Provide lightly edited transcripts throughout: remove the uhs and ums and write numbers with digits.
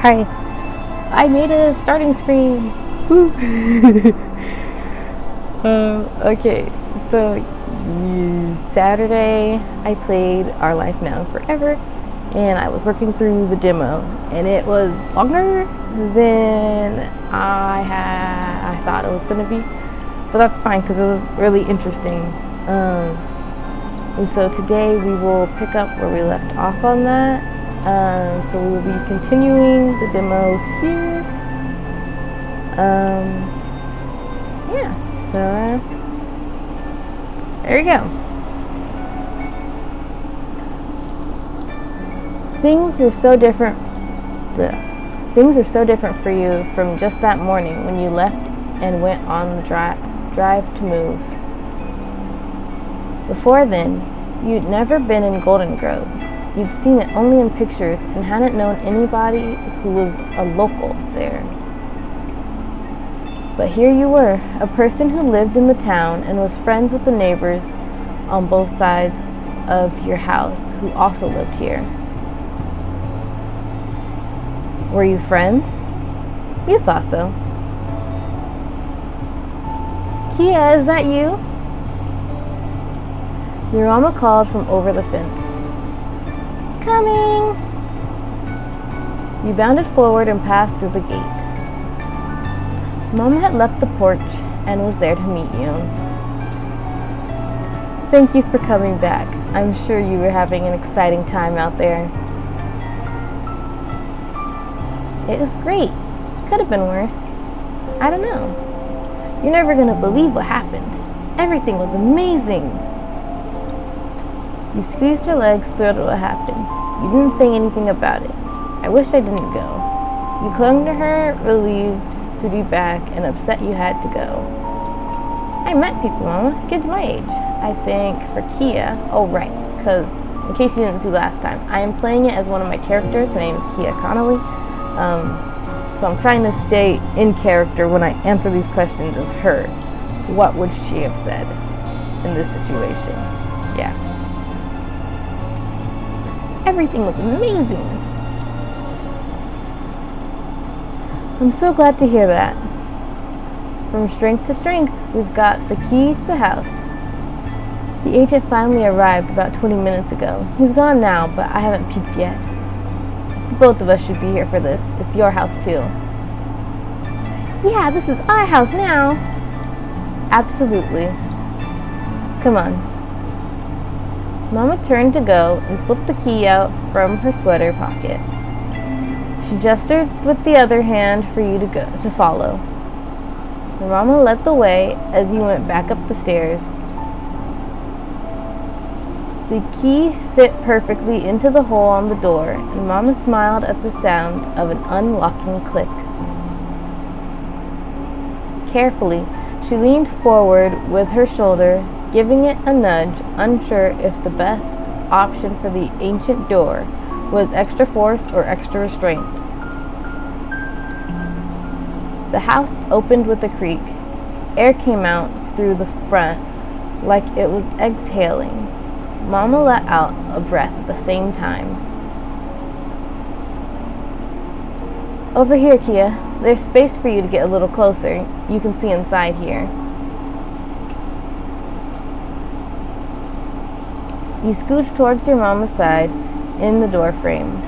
Hi. I made a starting screen. Woo. Okay, so Saturday I played Our Life Now Forever, and I was working through the demo, and it was longer than I thought it was going to be, but that's fine because it was really interesting. And so today we will pick up where we left off on that. So we will be continuing the demo here. Yeah, so there you go. Things were so different for you from just that morning when you left and went on the drive to move. Before then, you'd never been in Golden Grove. You'd seen it only in pictures and hadn't known anybody who was a local there. But here you were, a person who lived in the town and was friends with the neighbors on both sides of your house who also lived here. Were you friends? You thought so. Kia, is that you? Your mama called from over the fence. Coming! You bounded forward and passed through the gate. Mama had left the porch and was there to meet you. Thank you for coming back. I'm sure you were having an exciting time out there. It was great. Could have been worse. I don't know. You're never gonna believe what happened. Everything was amazing. You squeezed her legs, thrilled at what happened. You didn't say anything about it. I wish I didn't go. You clung to her, relieved to be back and upset you had to go. I met people, Mama. Kids my age. I think for Kia. Oh, right. Because in case you didn't see last time, I am playing it as one of my characters. Her name is Kia Connelly. So I'm trying to stay in character when I answer these questions as her. What would she have said in this situation? Yeah. Everything was amazing. I'm so glad to hear that. From strength to strength, we've got the key to the house. The agent finally arrived about 20 minutes ago. He's gone now, but I haven't peeked yet. Both of us should be here for this. It's your house too. Yeah, this is our house now. Absolutely. Come on. Mama turned to go and slipped the key out from her sweater pocket. She gestured with the other hand for you to follow. Your Mama led the way as you went back up the stairs. The key fit perfectly into the hole on the door, and Mama smiled at the sound of an unlocking click. Carefully, she leaned forward with her shoulder, giving it a nudge, unsure if the best option for the ancient door was extra force or extra restraint. The house opened with a creak. Air came out through the front like it was exhaling. Mama let out a breath at the same time. Over here, Kia. There's space for you to get a little closer. You can see inside here. You scooched towards your Mama's side in the door frame.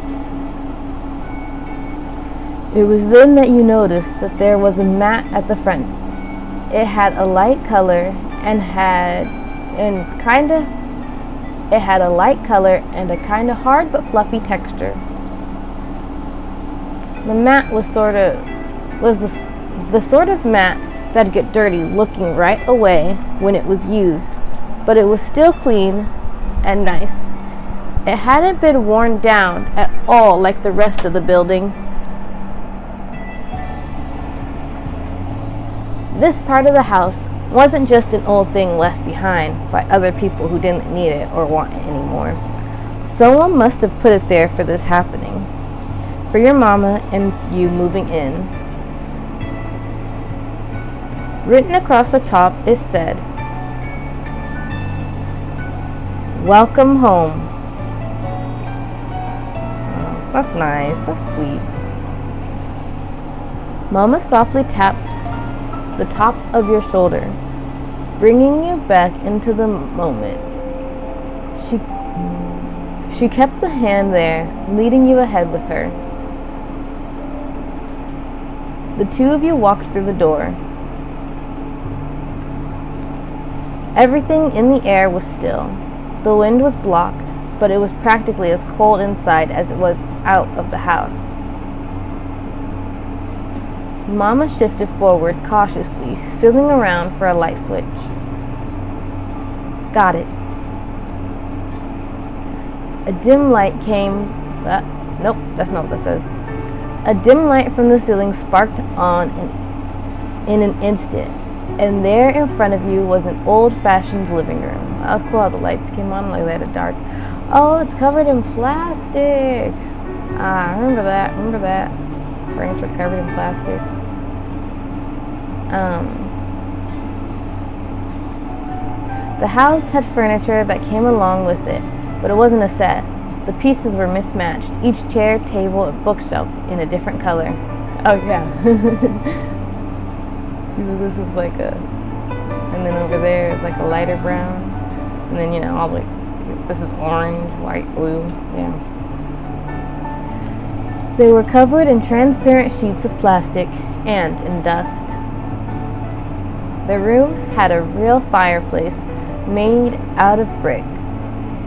It was then that you noticed that there was a mat at the front. It had a light color and a kind of hard but fluffy texture. The mat was the sort of mat that'd get dirty looking right away when it was used, but it was still clean and nice. It hadn't been worn down at all like the rest of the building. This part of the house wasn't just an old thing left behind by other people who didn't need it or want it anymore. Someone must have put it there for this happening, for your Mama and you moving in. Written across the top, it said, "Welcome home." Oh, that's nice. That's sweet. Mama softly tapped the top of your shoulder, bringing you back into the moment. She kept the hand there, leading you ahead with her. The two of you walked through the door. Everything in the air was still. The wind was blocked, but it was practically as cold inside as it was out of the house. Mama shifted forward cautiously, feeling around for a light switch. Got it. A dim light came. Nope, that's not what that says. A dim light from the ceiling sparked on in an instant, and there in front of you was an old-fashioned living room. That was cool how the lights came on like that at dark. Oh, it's covered in plastic. Remember that. Furniture covered in plastic. The house had furniture that came along with it, but it wasn't a set. The pieces were mismatched, each chair, table, and bookshelf in a different color. Oh yeah. See, this is like a, and then over there is like a lighter brown, and then all like, this is orange, white, blue, yeah. They were covered in transparent sheets of plastic and in dust. The room had a real fireplace made out of brick.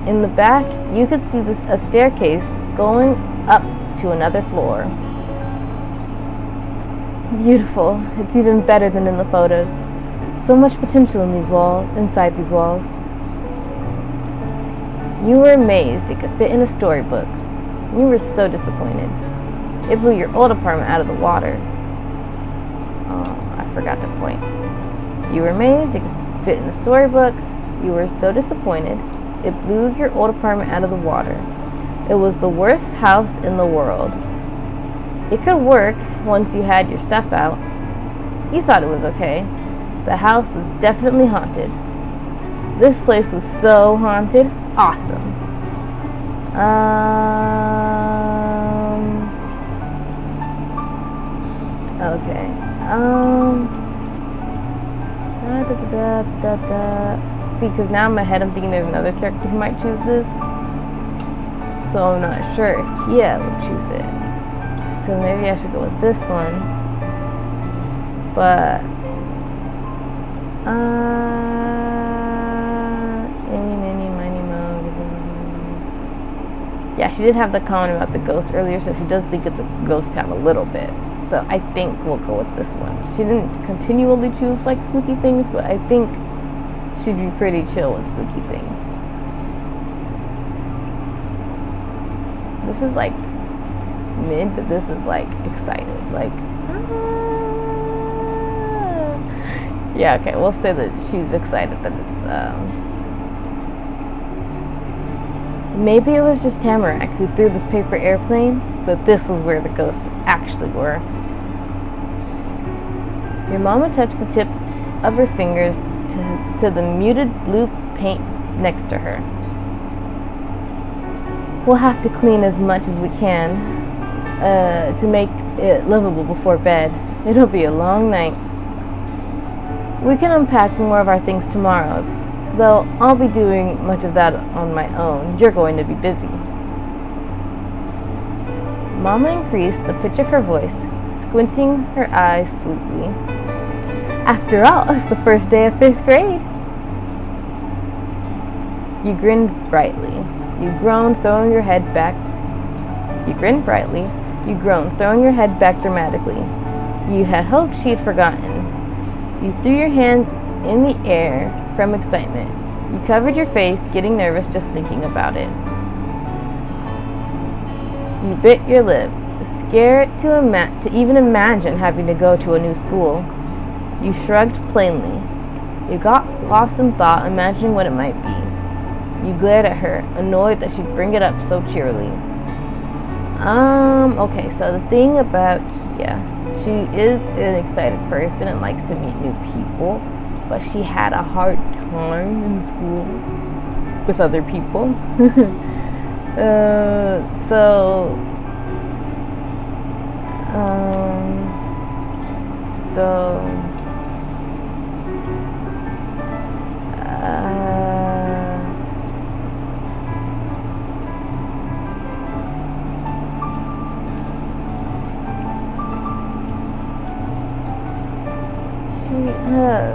In the back, you could see a staircase going up to another floor. Beautiful. It's even better than in the photos. So much potential in inside these walls. You were amazed it could fit in a storybook. You were so disappointed. It blew your old apartment out of the water. Oh, I forgot to point. You were amazed it could fit in a storybook. You were so disappointed. It blew your old apartment out of the water. It was the worst house in the world. It could work once you had your stuff out. You thought it was okay. The house was definitely haunted. This place was so haunted. Awesome. Okay. See, because now in my head I'm thinking there's another character who might choose this. So I'm not sure if Kia would choose it. So maybe I should go with this one. But yeah, she did have the comment about the ghost earlier, so she does think it's a ghost town a little bit. So I think we'll go with this one. She didn't continually choose like spooky things, but I think she'd be pretty chill with spooky things. This is like mid, but this is like excited. Like, yeah, okay, we'll say that she's excited that it's, maybe it was just Tamarack who threw this paper airplane, but this was where the ghosts actually were. Your mama touched the tips of her fingers to the muted blue paint next to her. We'll have to clean as much as we can to make it livable before bed. It'll be a long night. We can unpack more of our things tomorrow, though I'll be doing much of that on my own. You're going to be busy. Mama increased the pitch of her voice, squinting her eyes sweetly. After all, it's the first day of 5th grade. You grinned brightly. You groaned, throwing your head back. You grinned brightly. You groaned, throwing your head back dramatically. You had hoped she had forgotten. You threw your hands in the air from excitement. You covered your face, getting nervous just thinking about it. You bit your lip, scared to even imagine having to go to a new school. You shrugged plainly. You got lost in thought, imagining what it might be. You glared at her, annoyed that she'd bring it up so cheerily. Okay, so the thing about Kia, she is an excited person and likes to meet new people, but she had a hard time in school with other people. So,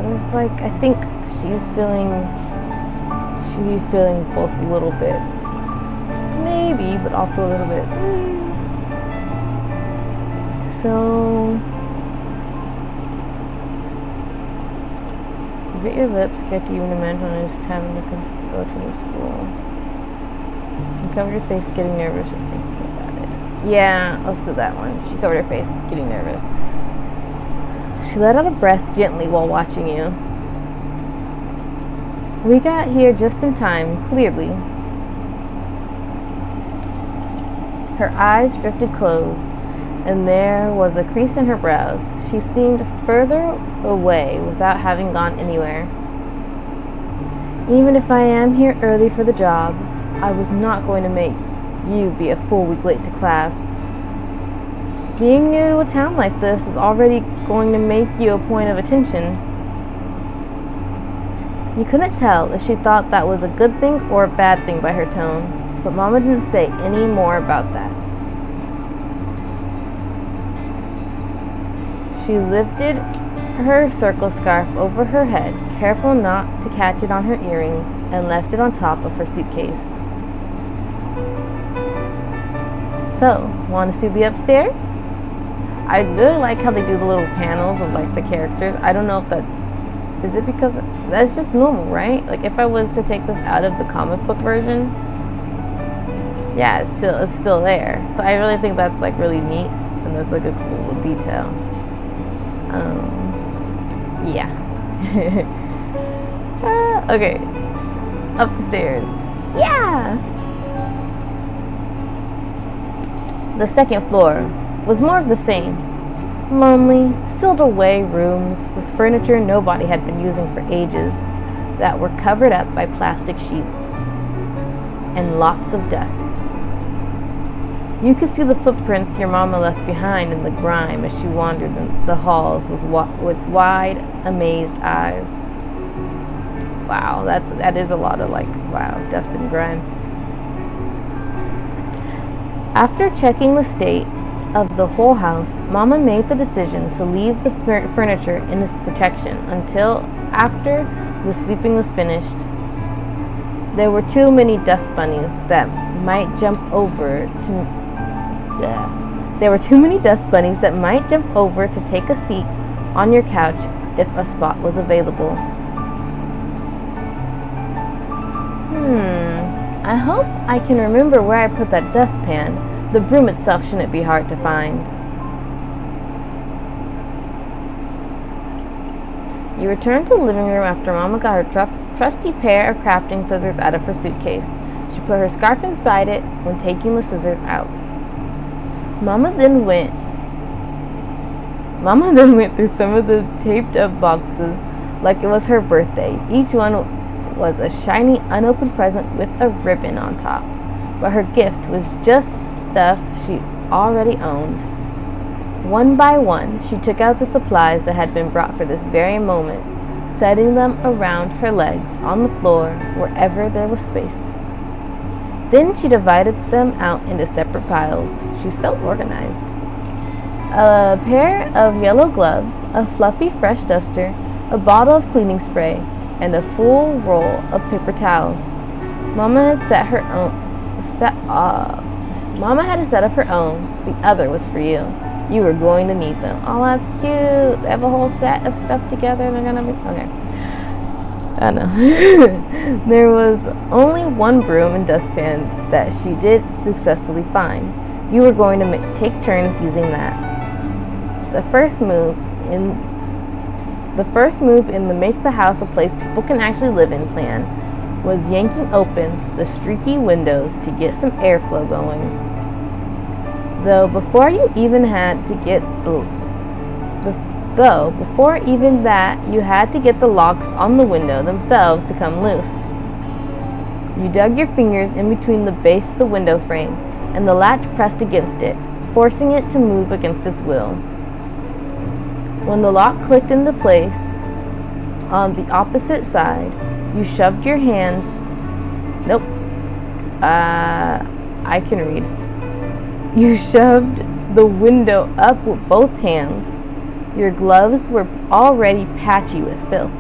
it's like, I think she'd be feeling both a little bit, maybe, but also a little bit. So, you bit your lips, scared to even imagine when I was having to go to the school. You covered your face, getting nervous just thinking about it. Yeah, let's do that one. She covered her face, getting nervous. She let out a breath gently while watching you. We got here just in time, clearly. Her eyes drifted closed, and there was a crease in her brows. She seemed further away without having gone anywhere. Even if I am here early for the job, I was not going to make you be a full week late to class. Being new to a town like this is already going to make you a point of attention. You couldn't tell if she thought that was a good thing or a bad thing by her tone, but Mama didn't say any more about that. She lifted her circle scarf over her head, careful not to catch it on her earrings, and left it on top of her suitcase. So, want to see the upstairs? I really like how they do the little panels of like the characters. I don't know if is it because that's just normal, right? Like if I was to take this out of the comic book version, yeah, it's still there. So I really think that's like really neat, and that's like a cool little detail. Yeah. Okay, up the stairs. Yeah. The second floor was more of the same. Lonely, sealed away rooms with furniture nobody had been using for ages that were covered up by plastic sheets and lots of dust. You could see the footprints your mama left behind in the grime as she wandered in the halls with wide, amazed eyes. Wow, that is a lot of like, wow, dust and grime. After checking the state of the whole house, Mama made the decision to leave the furniture in its protection until after the sweeping was finished. There were too many dust bunnies that might jump over to take a seat on your couch if a spot was available. I hope I can remember where I put that dustpan. The broom itself shouldn't be hard to find. You returned to the living room after Mama got her trusty pair of crafting scissors out of her suitcase. She put her scarf inside it when taking the scissors out. Mama then went through some of the taped up boxes like it was her birthday. Each one was a shiny, unopened present with a ribbon on top. But her gift was just stuff she already owned. One by one, she took out the supplies that had been brought for this very moment, setting them around her legs on the floor wherever there was space. Then she divided them out into separate piles. She's so organized. A pair of yellow gloves, a fluffy fresh duster, a bottle of cleaning spray, and a full roll of paper towels. Mama had a set of her own. The other was for you. You were going to need them. Oh, that's cute. They have a whole set of stuff together. They're gonna be okay. I know. There was only one broom and dustpan that she did successfully find. You were going to take turns using that. The first move in the make the house a place people can actually live in plan was yanking open the streaky windows to get some airflow going. Though before even that, you had to get the locks on the window themselves to come loose. You dug your fingers in between the base of the window frame, and the latch pressed against it, forcing it to move against its will. When the lock clicked into place on the opposite side, you shoved your hands. Nope. I can read. You shoved the window up with both hands. Your gloves were already patchy with filth.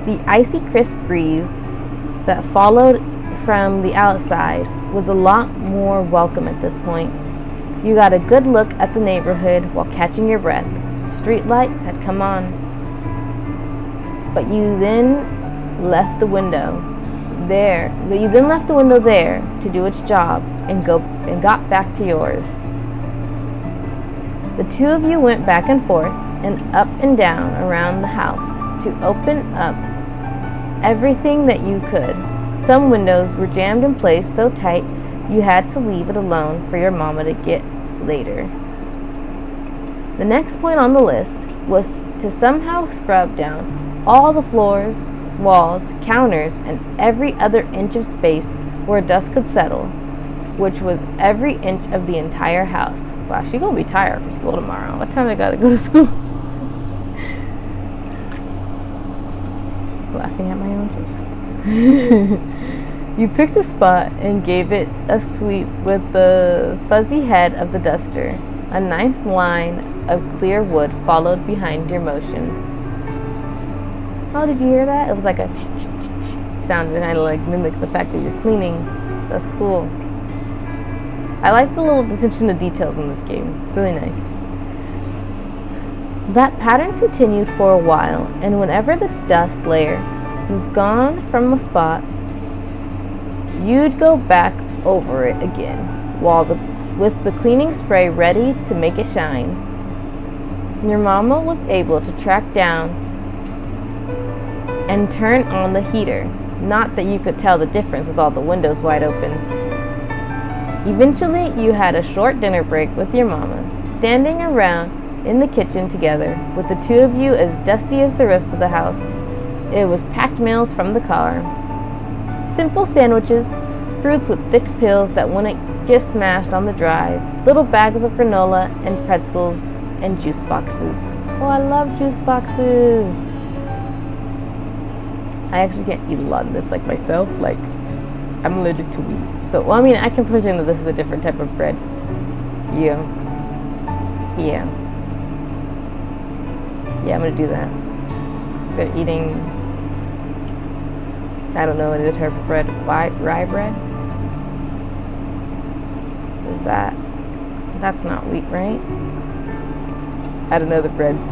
The icy crisp breeze that followed from the outside was a lot more welcome at this point. You got a good look at the neighborhood while catching your breath. Street lights had come on. But you then left the window there to do its job and got back to yours. The two of you went back and forth and up and down around the house to open up everything that you could. Some windows were jammed in place so tight you had to leave it alone for your mama to get later. The next point on the list was to somehow scrub down all the floors, walls, counters, and every other inch of space where dust could settle, which was every inch of the entire house. Wow, she's gonna be tired for school tomorrow. What time I gotta go to school? Laughing at my own jokes. You picked a spot and gave it a sweep with the fuzzy head of the duster. A nice line of clear wood followed behind your motion. Oh, did you hear that? It was like a sound to kind of like mimic the fact that you're cleaning. That's cool. I like the little attention to details in this game. It's really nice. That pattern continued for a while, and whenever the dust layer was gone from the spot, you'd go back over it again, with the cleaning spray ready to make it shine. Your mama was able to track down and turn on the heater. Not that you could tell the difference with all the windows wide open. Eventually, you had a short dinner break with your mama, standing around in the kitchen together, with the two of you as dusty as the rest of the house. It was packed meals from the car. Simple sandwiches, fruits with thick peels that wouldn't get smashed on the drive, little bags of granola and pretzels, and juice boxes. Oh, I love juice boxes. I actually can't eat a lot of this like myself. Like, I'm allergic to wheat. So, well, I mean, I can pretend that this is a different type of bread. Yeah, I'm gonna do that. They're eating, I don't know, any type of bread. Rye bread? Is that? That's not wheat, right? I don't know the breads.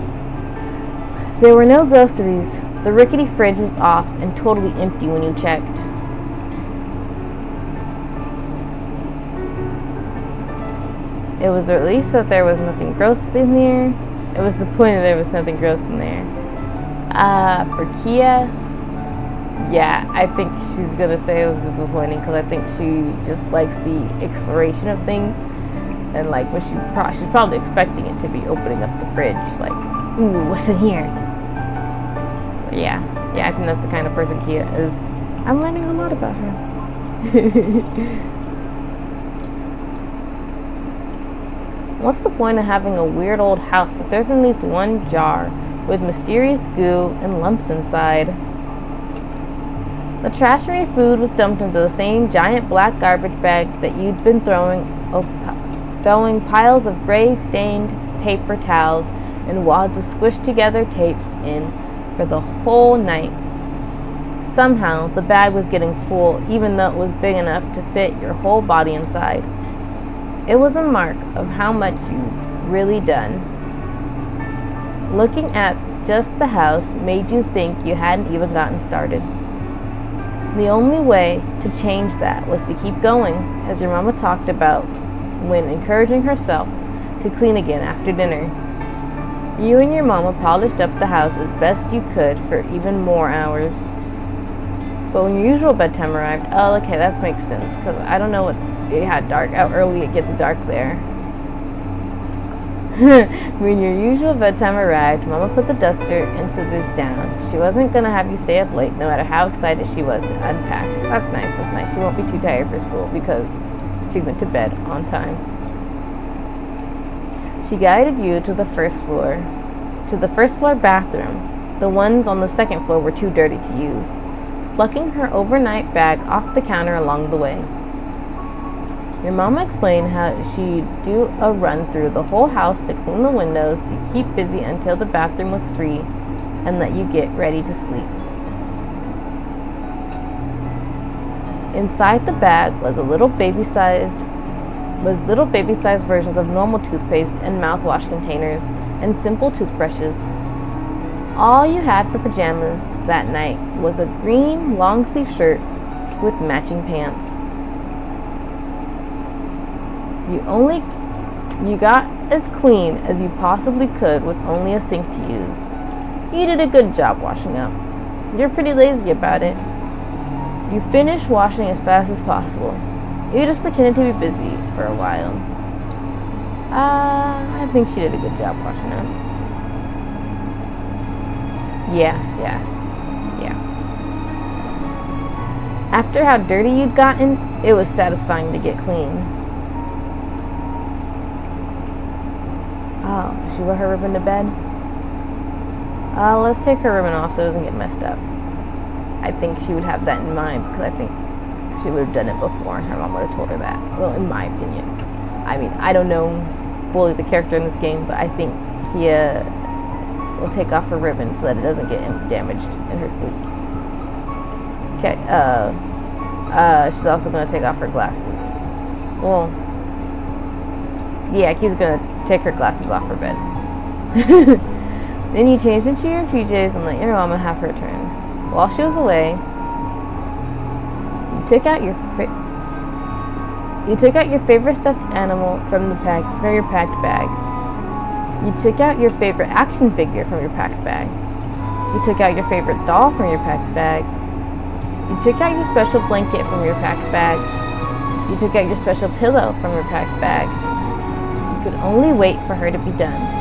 There were no groceries. The rickety fridge was off and totally empty when you checked. It was a relief that there was nothing gross in there. It was disappointing there was nothing gross in there. For Kia, yeah, I think she's gonna say it was disappointing because I think she just likes the exploration of things, and like when she's probably expecting it to be opening up the fridge, like, ooh, what's in here? But yeah, I think that's the kind of person Kia is. I'm learning a lot about her. What's the point of having a weird old house if there's at least one jar with mysterious goo and lumps inside? The trash-free food was dumped into the same giant black garbage bag that you'd been throwing piles of gray-stained paper towels and wads of squished-together tape in for the whole night. Somehow, the bag was getting full, even though it was big enough to fit your whole body inside. It was a mark of how much you'd really done. Looking at just the house made you think you hadn't even gotten started. The only way to change that was to keep going, as your mama talked about when encouraging herself to clean again after dinner. You and your mama polished up the house as best you could for even more hours. But when your usual bedtime arrived, oh, okay, that makes sense, because I don't know what it had dark, how early it gets dark there. When your usual bedtime arrived, Mama put the duster and scissors down. She wasn't going to have you stay up late, no matter how excited she was to unpack. That's nice. She won't be too tired for school because she went to bed on time. She guided you to the first floor bathroom. The ones on the second floor were too dirty to use, plucking her overnight bag off the counter along the way. Your mama explained how she'd do a run through the whole house to clean the windows to keep busy until the bathroom was free and let you get ready to sleep. Inside the bag was little baby-sized versions of normal toothpaste and mouthwash containers and simple toothbrushes. All you had for pajamas that night was a green long-sleeve shirt with matching pants. You got as clean as you possibly could with only a sink to use. You did a good job washing up. You're pretty lazy about it. You finished washing as fast as possible. You just pretended to be busy for a while. I think she did a good job washing up. Yeah. After how dirty you'd gotten, it was satisfying to get clean. Oh, did she wear her ribbon to bed? Let's take her ribbon off so it doesn't get messed up. I think she would have that in mind because I think she would have done it before and her mom would have told her that. Well, in my opinion. I mean, I don't know fully the character in this game, but I think he will take off her ribbon so that it doesn't get damaged in her sleep. Okay, she's also going to take off her glasses. Well, yeah, he's going to take her glasses off her bed. Then you changed into your PJs and let your mama have her turn. While she was away, you took out your favorite stuffed animal from your packed bag. You took out your favorite action figure from your packed bag. You took out your favorite doll from your packed bag. You took out your special blanket from your packed bag. You took out your special pillow from your packed bag. You could only wait for her to be done.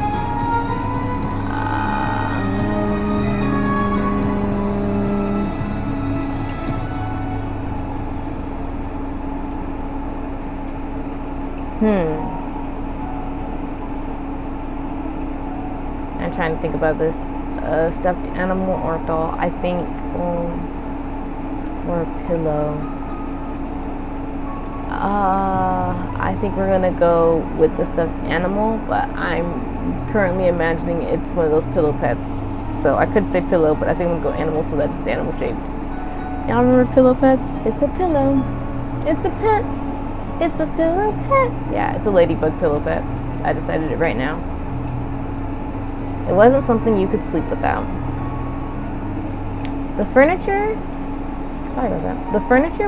I'm trying to think about this. Stuffed animal or doll. I think, or a pillow. I think we're gonna go with the stuffed animal, but I'm currently imagining it's one of those pillow pets. So I could say pillow, but I think we'll go animal so that it's animal shaped. Y'all remember pillow pets? It's a pillow. It's a pet. It's a pillow pet. Yeah, it's a ladybug pillow pet. I decided it right now. It wasn't something you could sleep without. The furniture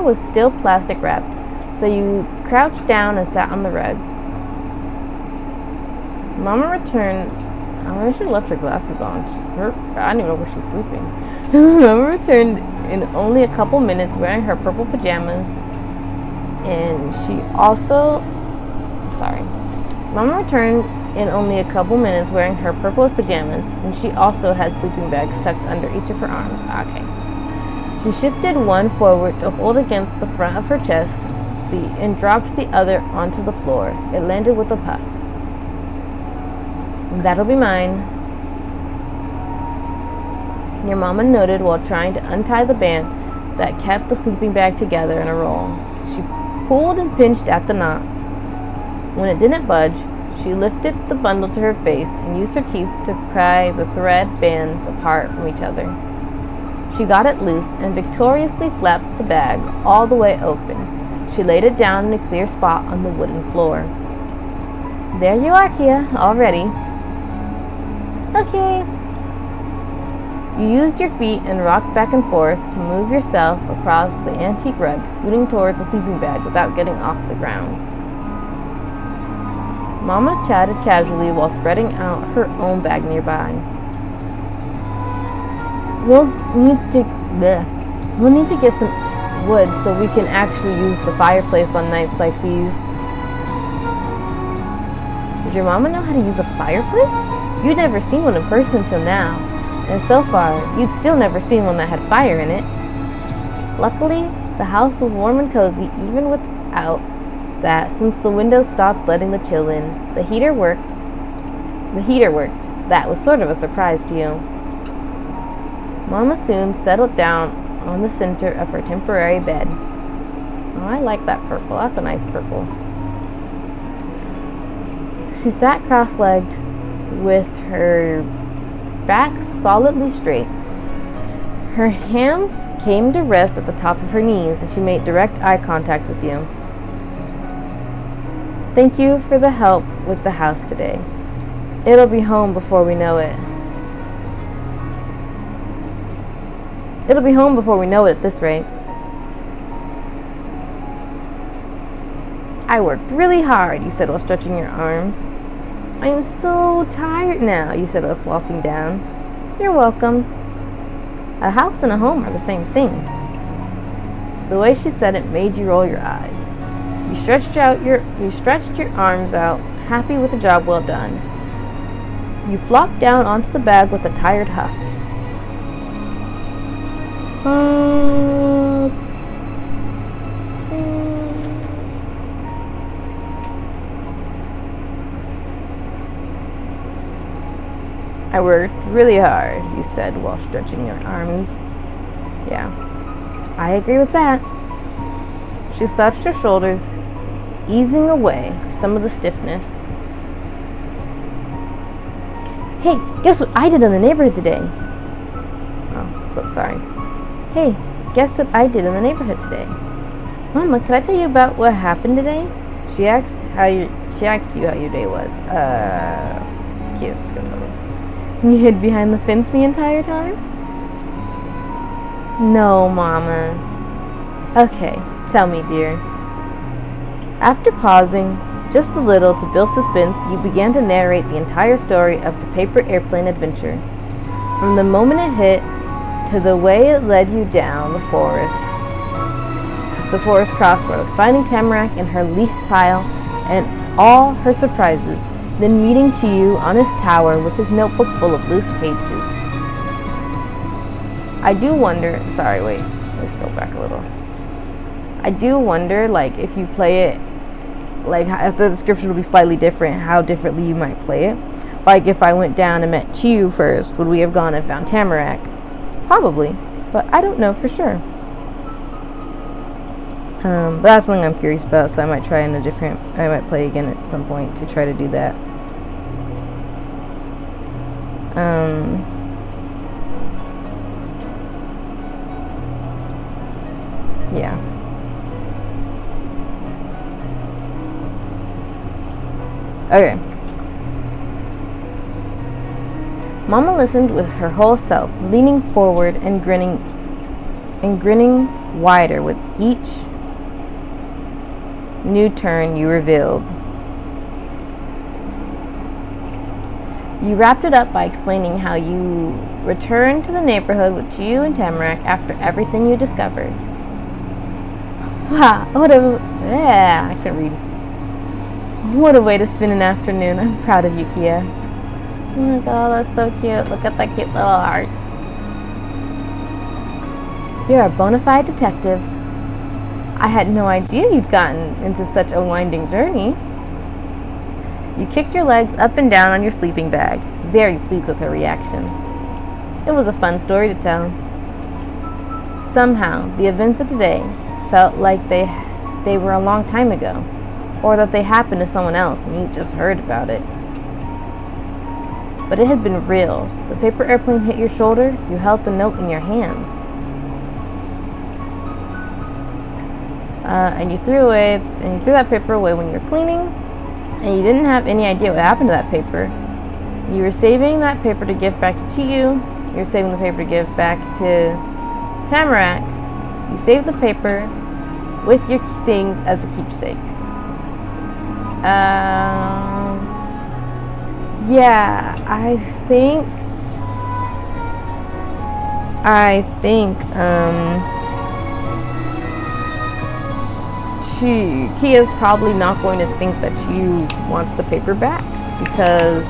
was still plastic wrapped, so you crouched down and sat on the rug. Mama returned. I should have left her glasses on. I don't even know where she's sleeping. Mama returned in only a couple minutes wearing her purple pajamas. Mama returned in only a couple minutes wearing her purple pajamas, and she also had sleeping bags tucked under each of her arms. Okay. She shifted one forward to hold against the front of her chest and dropped the other onto the floor. It landed with a puff. That'll be mine. Your mama noted while trying to untie the band that kept the sleeping bag together in a roll. She pulled and pinched at the knot. When it didn't budge, she lifted the bundle to her face and used her teeth to pry the thread bands apart from each other. She got it loose and victoriously flapped the bag all the way open. She laid it down in a clear spot on the wooden floor. There you are, Kia, all ready. Okay. You used your feet and rocked back and forth to move yourself across the antique rug, scooting towards the sleeping bag without getting off the ground. Mama chatted casually while spreading out her own bag nearby. We'll need to get some wood so we can actually use the fireplace on nights like these. Did your mama know how to use a fireplace? You'd never seen one in person till now, and so far, you'd still never seen one that had fire in it. Luckily, the house was warm and cozy even without that, since the windows stopped letting the chill in. The heater worked, The heater worked. That was sort of a surprise to you. Mama soon settled down on the center of her temporary bed. Oh, I like that purple. That's a nice purple. She sat cross-legged with her back solidly straight. Her hands came to rest at the top of her knees, and she made direct eye contact with you. Thank you for the help with the house today. It'll be home before we know it. It'll be home before we know it at this rate. I worked really hard, you said while stretching your arms. I am so tired now, you said while flopping down. You're welcome. A house and a home are the same thing. The way she said it made you roll your eyes. You stretched your arms out, happy with the job well done. You flopped down onto the bag with a tired huff. I worked really hard, you said while stretching your arms. Yeah, I agree with that. She slouched her shoulders, easing away some of the stiffness. Hey, guess what I did in the neighborhood today? Oh, sorry. Hey, guess what I did in the neighborhood today? Mama, could I tell you about what happened today? She asked you how your day was. Kia's just gonna tell me. You hid behind the fence the entire time? No, Mama. Okay, tell me, dear. After pausing just a little to build suspense, you began to narrate the entire story of the paper airplane adventure. From the moment it hit to the way it led you down the forest crossroad, finding Tamarack in her leaf pile and all her surprises, then meeting Chiyu on his tower with his notebook full of loose pages. I do wonder, sorry, wait, let's go back a little. I do wonder, like, if you play it, like, if the description will be slightly different, how differently you might play it. Like, if I went down and met Chiyu first, would we have gone and found Tamarack? Probably, but I don't know for sure. But that's something I'm curious about, so I might try I might play again at some point to try to do that. Yeah. Okay. Mama listened with her whole self, leaning forward and grinning wider with each new turn you revealed. You wrapped it up by explaining how you returned to the neighborhood with Chiyu and Tamarack after everything you discovered. Wow, I couldn't read. What a way to spend an afternoon. I'm proud of you, Kia. Oh my god, that's so cute. Look at that cute little hearts. You're a bona fide detective. I had no idea you'd gotten into such a winding journey. You kicked your legs up and down on your sleeping bag, very pleased with her reaction. It was a fun story to tell. Somehow, the events of today felt like they were a long time ago, or that they happened to someone else and you just heard about it. But it had been real. The paper airplane hit your shoulder, you held the note in your hands. And you threw that paper away when you were cleaning, and you didn't have any idea what happened to that paper. You were saving that paper to give back to Chiyu. You were saving the paper to give back to Tamarack. You saved the paper with your things as a keepsake. Yeah, I think Kia's probably not going to think that Chiyu wants the paper back because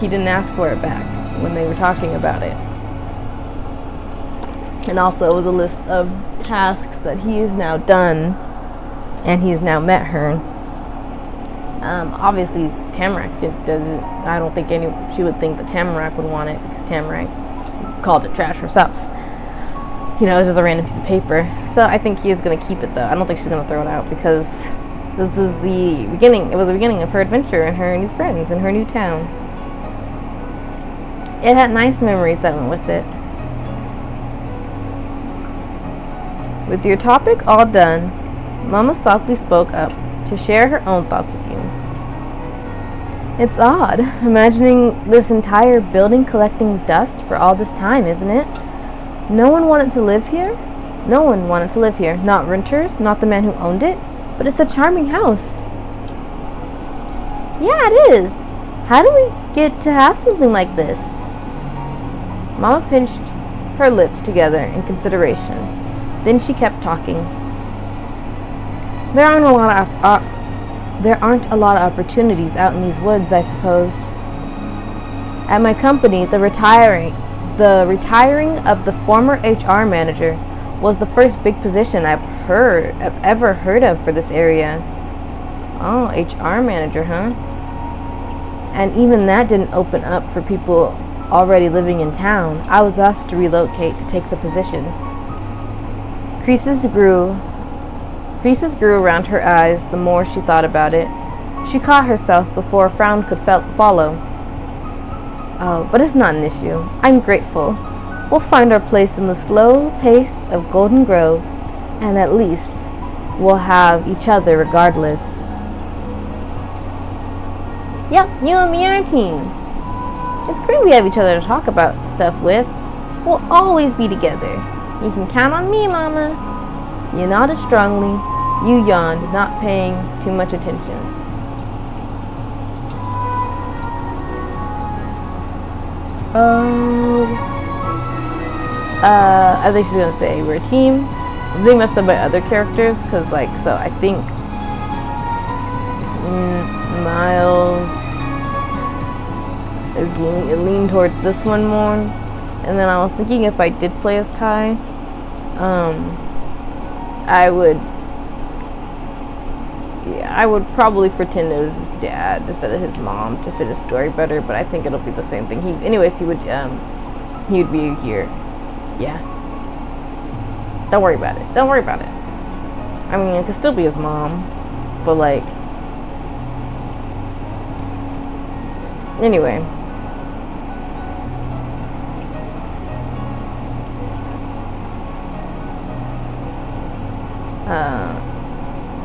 he didn't ask for it back when they were talking about it. And also it was a list of tasks that he has now done, and he has now met her. Obviously, Tamarack doesn't. I don't think she would think that Tamarack would want it because Tamarack called it trash herself. You know, it's just a random piece of paper. So I think he is going to keep it, though. I don't think she's going to throw it out because this is the beginning. It was the beginning of her adventure and her new friends and her new town. It had nice memories that went with it. With your topic all done, Mama softly spoke up to share her own thoughts with you. It's odd, imagining this entire building collecting dust for all this time, isn't it? No one wanted to live here? No one wanted to live here. Not renters, not the man who owned it, but it's a charming house. Yeah, it is. How do we get to have something like this? Mama pinched her lips together in consideration. Then she kept talking. There aren't a lot of opportunities out in these woods, I suppose. At my company, the retiring of the former HR manager was the first big position I've ever heard of for this area. Oh, HR manager, huh? And even that didn't open up for people already living in town. I was asked to relocate to take the position. Creases grew around her eyes the more she thought about it. She caught herself before a frown could follow. Oh, but it's not an issue. I'm grateful. We'll find our place in the slow pace of Golden Grove, and at least we'll have each other regardless. Yep, you and me are a team. It's great we have each other to talk about stuff with. We'll always be together. You can count on me, Mama. You nodded strongly. You yawned, not paying too much attention. I think she's gonna say we're a team. They messed up by other characters, cause so I think Miles is lean towards this one more, and then I was thinking if I did play as Ty, I would probably pretend it was his dad instead of his mom to fit his story better, but I think it'll be the same thing. He would be here. Yeah. Don't worry about it. Don't worry about it. I mean, it could still be his mom, but anyway.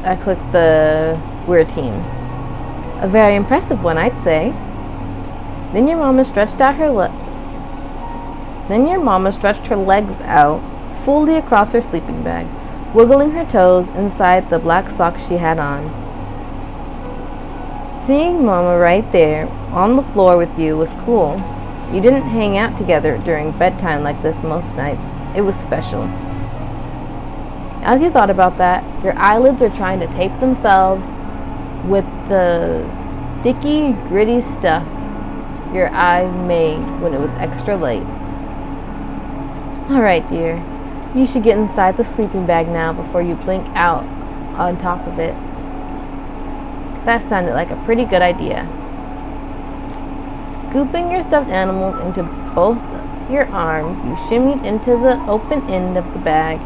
I clicked the we're a team. A very impressive one, I'd say. Then your mama stretched her legs out fully across her sleeping bag, wiggling her toes inside the black socks she had on. Seeing Mama right there on the floor with you was cool. You didn't hang out together during bedtime like this most nights. It was special. As you thought about that, your eyelids are trying to tape themselves with the sticky, gritty stuff your eyes made when it was extra late. All right, dear. You should get inside the sleeping bag now before you blink out on top of it. That sounded like a pretty good idea. Scooping your stuffed animals into both your arms, you shimmied into the open end of the bag.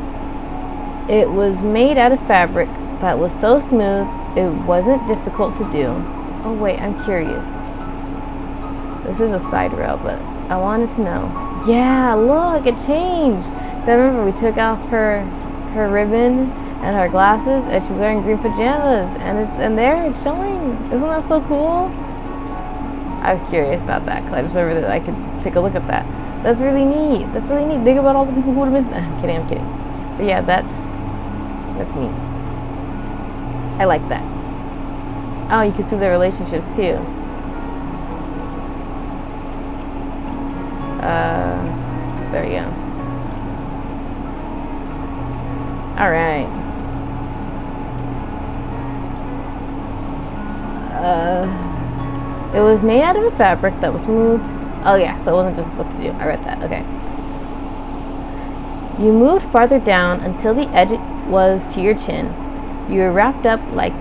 It was made out of fabric that was so smooth it wasn't difficult to do. Oh wait, I'm curious. This is a side rail, but I wanted to know. Yeah, look, it changed. I remember we took off her ribbon and her glasses, and she's wearing green pajamas, and there it's showing. Isn't that so cool? I was curious about that because I just remember that I could take a look at that. That's really neat. That's really neat. Think about all the people who would have missed that. I'm kidding. But yeah, that's neat. I like that. Oh, you can see their relationships too. There you go. All right. It was made out of a fabric that was smooth. Oh yeah, so it wasn't just what to do. I read that. Okay. You moved farther down until the edge was to your chin. You were wrapped up like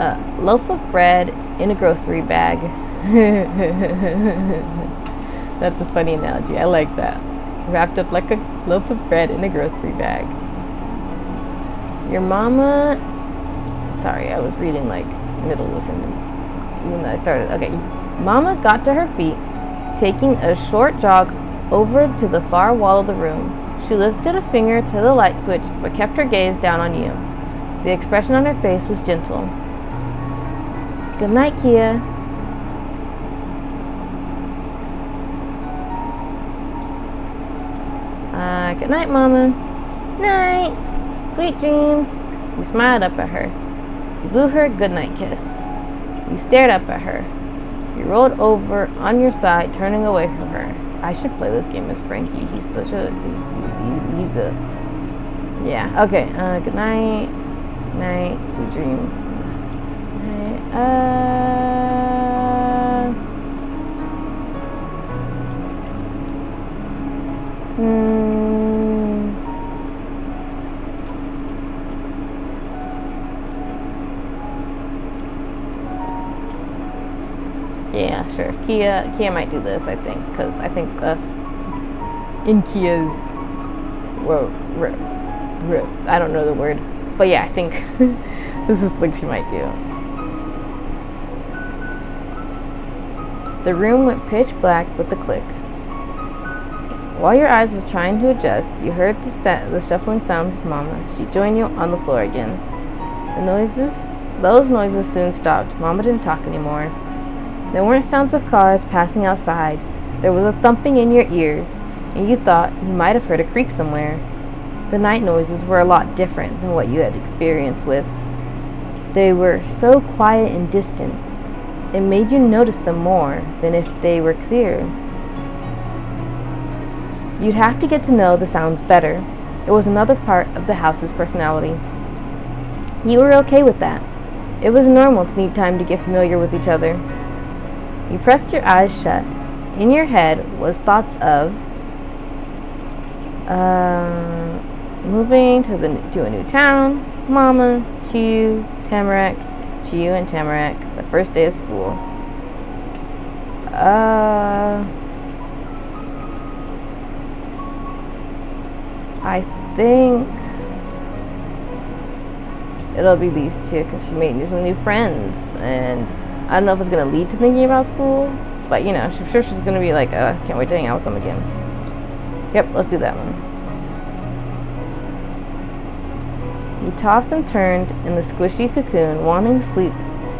A loaf of bread in a grocery bag. That's a funny analogy. I like that. Wrapped up like a loaf of bread in a grocery bag. Your mama... Sorry, I was reading like middle of the sentence. Even though I started... Okay. Mama got to her feet, taking a short jog over to the far wall of the room. She lifted a finger to the light switch, but kept her gaze down on you. The expression on her face was gentle. Good night, Kia. Good night, Mama. Night. Sweet dreams. You smiled up at her. You blew her a goodnight kiss. You stared up at her. You rolled over on your side, turning away from her. I should play this game as Frankie. He's such a... He's a... Yeah, okay. Good night. Night. Sweet dreams. Night. Yeah, sure. Kia might do this, I think, because I think us in Kia's, I don't know the word, but yeah, I think this is like she might do. The room went pitch black with a click. While your eyes were trying to adjust, you heard the shuffling sounds of Mama. She joined you on the floor again. Those noises soon stopped. Mama didn't talk anymore. There weren't sounds of cars passing outside. There was a thumping in your ears, and you thought you might have heard a creak somewhere. The night noises were a lot different than what you had experienced with. They were so quiet and distant. It made you notice them more than if they were clear. You'd have to get to know the sounds better. It was another part of the house's personality. You were okay with that. It was normal to need time to get familiar with each other. You pressed your eyes shut. In your head was thoughts of moving to a new town, Mama, Chiyu, Tamarack, Chiyu and Tamarack, the first day of school. I think it'll be these two because she made some new friends, and I don't know if it's going to lead to thinking about school, but you know, I'm sure she's going to be like, I can't wait to hang out with them again. Yep, let's do that one. You tossed and turned in the squishy cocoon, wanting to sleep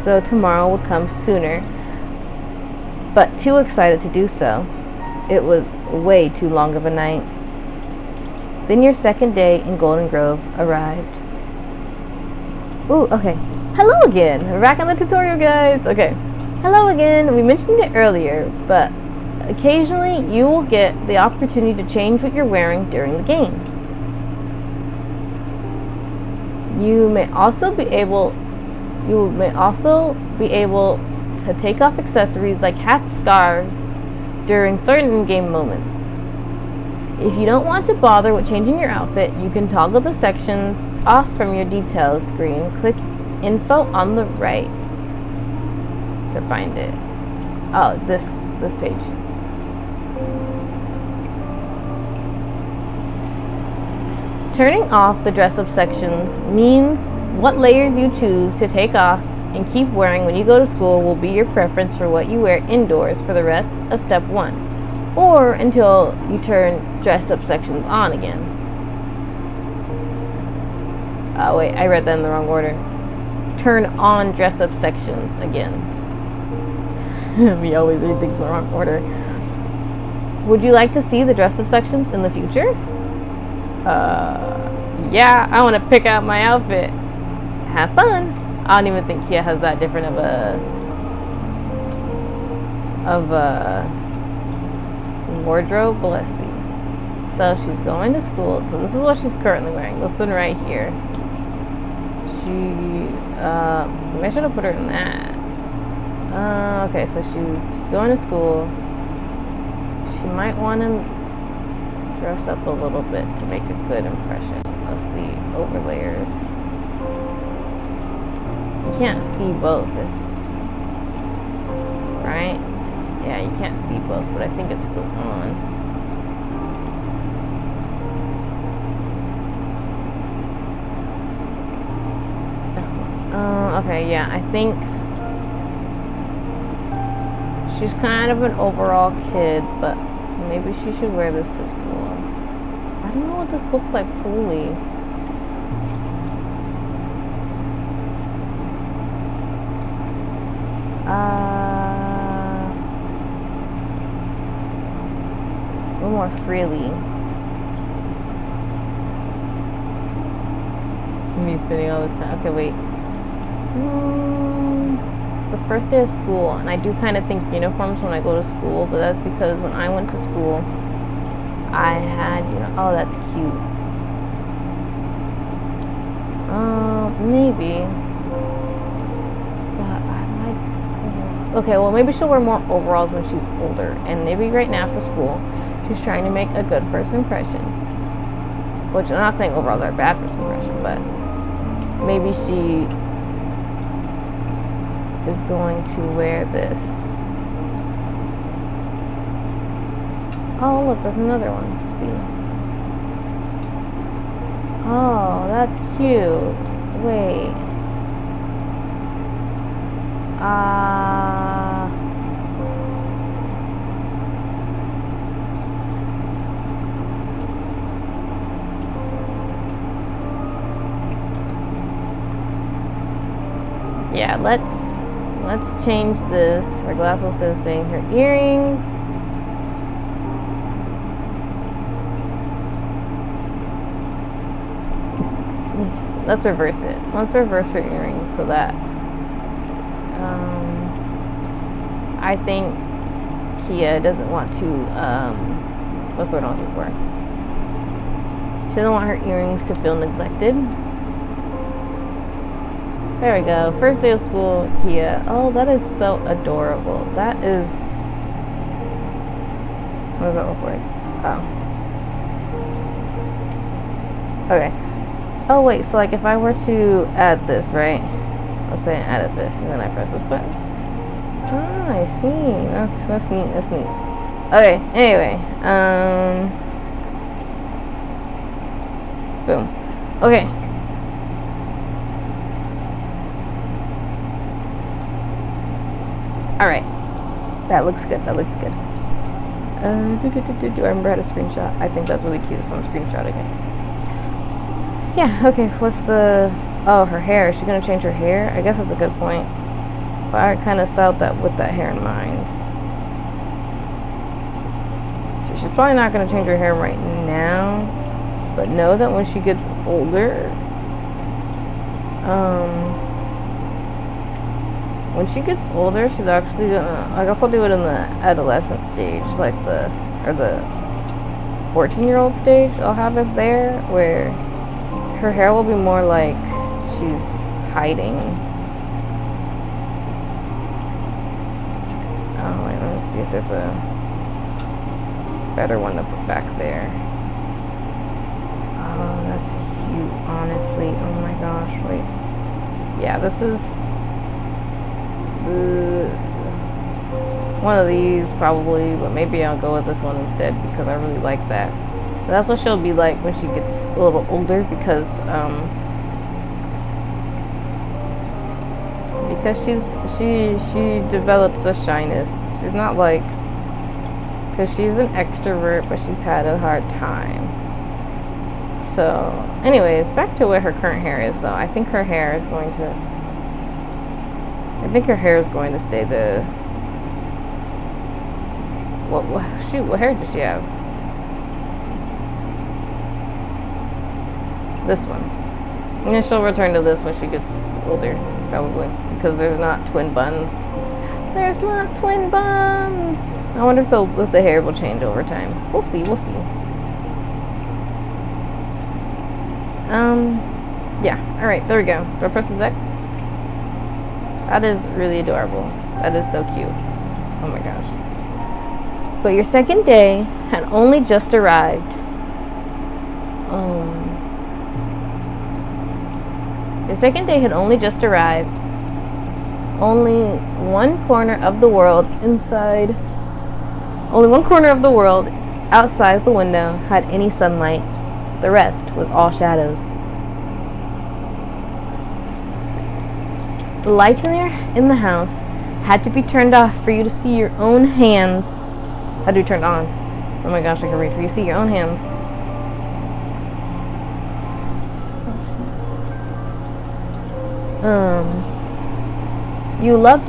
so tomorrow would come sooner, but too excited to do so. It was way too long of a night. Then your second day in Golden Grove arrived. Ooh, okay. Hello again. We're back on the tutorial, guys. Okay. Hello again. We mentioned it earlier, but occasionally you will get the opportunity to change what you're wearing during the game. You may also be able to take off accessories like hats, scarves during certain game moments. If you don't want to bother with changing your outfit, you can toggle the sections off from your details screen. Click info on the right to find it. Oh, this page. Turning off the dress-up sections means what layers you choose to take off and keep wearing when you go to school will be your preference for what you wear indoors for the rest of step 1. Or until you turn dress-up sections on again. Oh wait, I read that in the wrong order. Turn on dress-up sections again. We always read things in the wrong order. Would you like to see the dress-up sections in the future? Yeah, I want to pick out my outfit. Have fun. I don't even think Kia has that different of a wardrobe, but let's see. So she's going to school. So this is what she's currently wearing. This one right here. Maybe I should have put her in that. Okay, so she's going to school. She might want to dress up a little bit to make a good impression. Let's see, over layers. You can't see both, right? Yeah, you can't see both, but I think it's still on. Okay, yeah, I think she's kind of an overall kid, but maybe she should wear this to school. I don't know what this looks like fully. A little more freely. Me spending all this time. Okay, wait. The first day of school, and I do kind of think uniforms when I go to school, but that's because when I went to school, I had, oh, that's cute. Maybe. But I like overalls. Okay, well, maybe she'll wear more overalls when she's older, and maybe right now for school, she's trying to make a good first impression. Which I'm not saying overalls are bad first impression, but maybe she is going to wear this. Oh, look, there's another one. Let's see. Oh, that's cute. Wait. Yeah, let's change this. Her glass instead of saying her earrings. Let's reverse it. Let's reverse her earrings so that I think Kia doesn't want to what's the word I'm looking for? She doesn't want her earrings to feel neglected. There we go. First day of school, Kia. Oh, that is so adorable. That is... What does that look like? Oh. Okay. Oh, wait. So, like, if I were to add this, right? Let's say I added this, and then I press this button. Ah, I see. That's neat. That's neat. Okay. Anyway. Boom. Okay. Alright. That looks good. That looks good. Do I remember how to screenshot? I think that's really cute, so I'm screenshotting it. Yeah, okay. What's the... Oh, her hair. Is she going to change her hair? I guess that's a good point. But I kind of styled that with that hair in mind. She's probably not going to change her hair right now. But know that when she gets older... when she gets older, she's actually gonna, I guess I'll do it in the adolescent stage, like the 14-year-old stage. I'll have it there where her hair will be more like she's hiding. Oh, wait, let me see if there's a better one to put back there. Oh, that's cute, honestly. Oh my gosh, wait. Yeah, this is one of these probably, but maybe I'll go with this one instead because I really like that. But that's what she'll be like when she gets a little older because she develops a shyness. She's not like, because she's an extrovert, but she's had a hard time. So anyways, back to what her current hair is though. I think her hair is going to stay the... What hair does she have? This one. And then she'll return to this when she gets older, probably. Because there's not twin buns. There's not twin buns! I wonder if the hair will change over time. We'll see. Yeah. Alright, there we go. Do I press this X? That is really adorable. That is so cute. Oh my gosh. But your second day had only just arrived. Your second day had only just arrived, Only one corner of the world outside the window had any sunlight. The rest was all shadows. The lights in the house had to be turned off for you to see your own hands. Had to be turned on. Oh my gosh, I can read. For you to see your own hands. You loved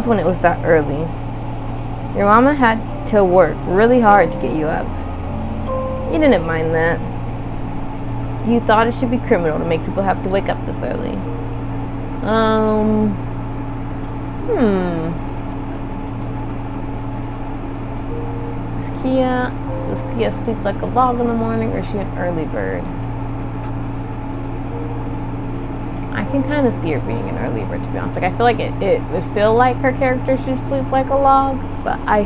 when it was that early. Your mama had to work really hard to get you up. You didn't mind that. You thought it should be criminal to make people have to wake up this early. Does Kia sleep like a log in the morning, or is she an early bird? I can kind of see her being an early bird, to be honest. Like, I feel like it would feel like her character should sleep like a log, but I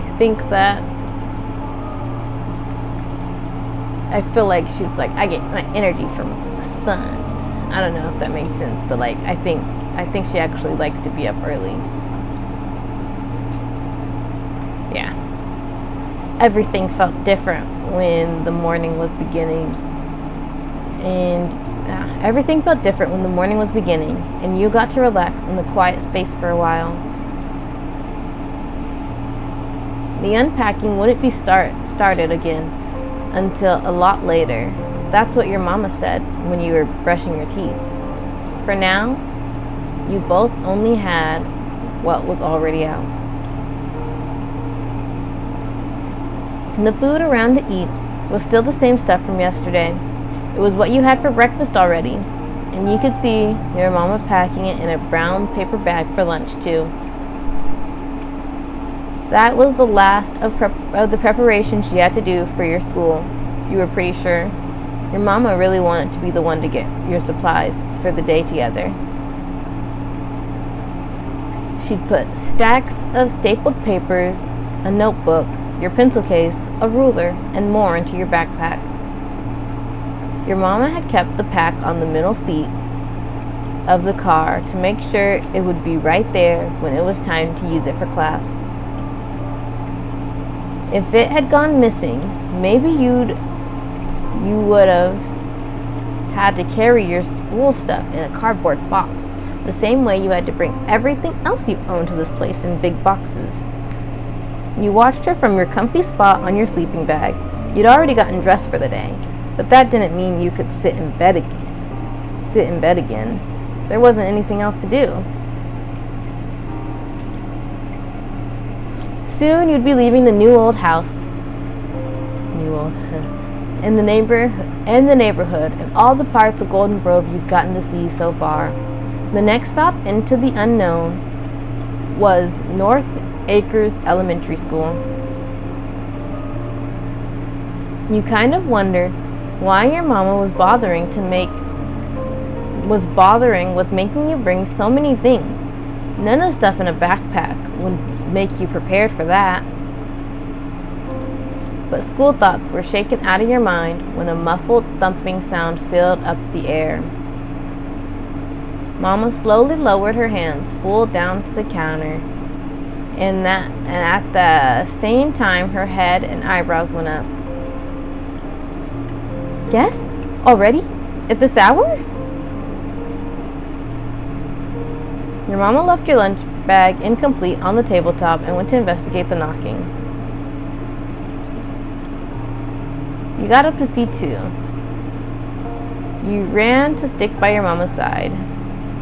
feel like she's like, I get my energy from the sun. I don't know if that makes sense, but like, I think she actually likes to be up early. Yeah. Everything felt different when the morning was beginning. And you got to relax in the quiet space for a while. The unpacking wouldn't be started again until a lot later. That's what your mama said when you were brushing your teeth. For now, you both only had what was already out. The food around to eat was still the same stuff from yesterday. It was what you had for breakfast already, and you could see your mama packing it in a brown paper bag for lunch too. That was the last of the preparation she had to do for your school. You were pretty sure. Your mama really wanted to be the one to get your supplies for the day together. She'd put stacks of stapled papers, a notebook, your pencil case, a ruler, and more into your backpack. Your mama had kept the pack on the middle seat of the car to make sure it would be right there when it was time to use it for class. If it had gone missing, maybe you would have had to carry your school stuff in a cardboard box, the same way you had to bring everything else you owned to this place in big boxes. You watched her from your comfy spot on your sleeping bag. You'd already gotten dressed for the day, but that didn't mean you could sit in bed again. There wasn't anything else to do. Soon you'd be leaving the new old house. In the neighborhood and all the parts of Golden Grove you've gotten to see so far. The next stop into the unknown was North Acres Elementary School. You kind of wondered why your mama was bothering with making you bring so many things. None of the stuff in a backpack would make you prepared for that. But school thoughts were shaken out of your mind when a muffled thumping sound filled up the air. Mama slowly lowered her hands full down to the counter, and at the same time her head and eyebrows went up. Yes? Already? At this hour? Your mama left your lunch bag incomplete on the tabletop and went to investigate the knocking. You got up to see two. You ran to stick by your mama's side.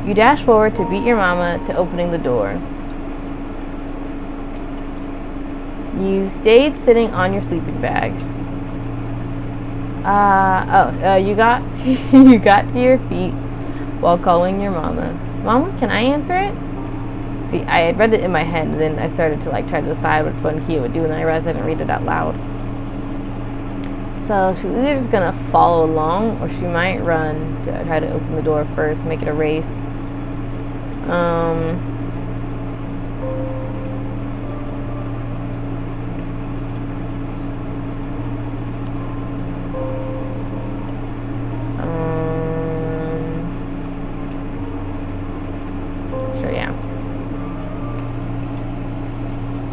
You dashed forward to beat your mama to opening the door. You stayed sitting on your sleeping bag. You got to your feet while calling your mama. Mama, can I answer it? See, I had read it in my head, and then I started to try to decide which one Kia would do, and I realized I didn't read it out loud. So she's either just gonna follow along, or she might run to try to open the door first, make it a race.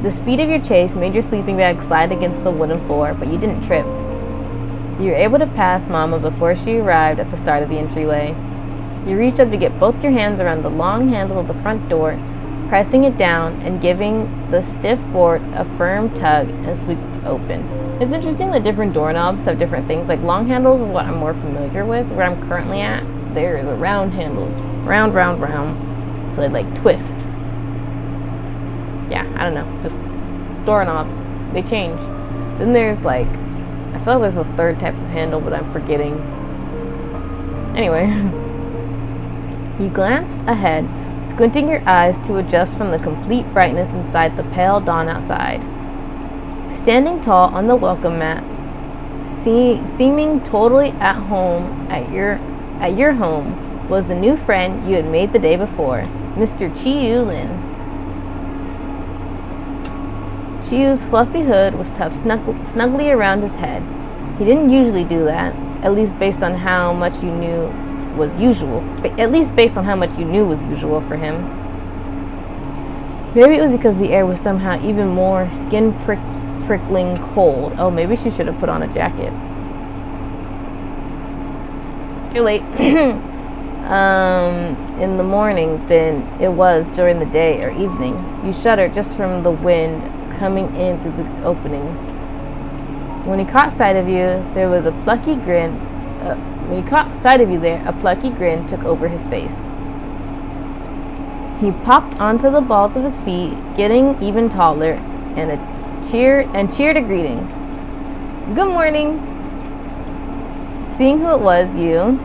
The speed of your chase made your sleeping bag slide against the wooden floor, but you didn't trip. You were able to pass Mama before she arrived at the start of the entryway. You reached up to get both your hands around the long handle of the front door, pressing it down and giving the stiff board a firm tug and squeaked open. It's interesting that different doorknobs have different things. Like long handles is what I'm more familiar with. Where I'm currently at, there is a round handles. Round, round, round. So they like twist. Yeah, I don't know. Just doorknobs. They change. Then there's like, I feel like there's a third type of handle, but I'm forgetting. Anyway. You glanced ahead, squinting your eyes to adjust from the complete brightness inside the pale dawn outside. Standing tall on the welcome mat, seeming totally at home at your home, was the new friend you had made the day before, Mr. Chi-Yu-Lin. Chi-Yu's fluffy hood was tucked snugly around his head. He didn't usually do that, at least based on how much you knew was usual. At least based on how much you knew was usual for him. Maybe it was because the air was somehow even more prickling cold. Oh, maybe she should have put on a jacket. Too late. In the morning than it was during the day or evening. You shuddered just from the wind coming in through the opening. When he caught sight of you, there was a plucky grin. When he caught sight of you there, a plucky grin took over his face. He popped onto the balls of his feet, getting even taller, and cheered a greeting. Good morning. Seeing who it was, you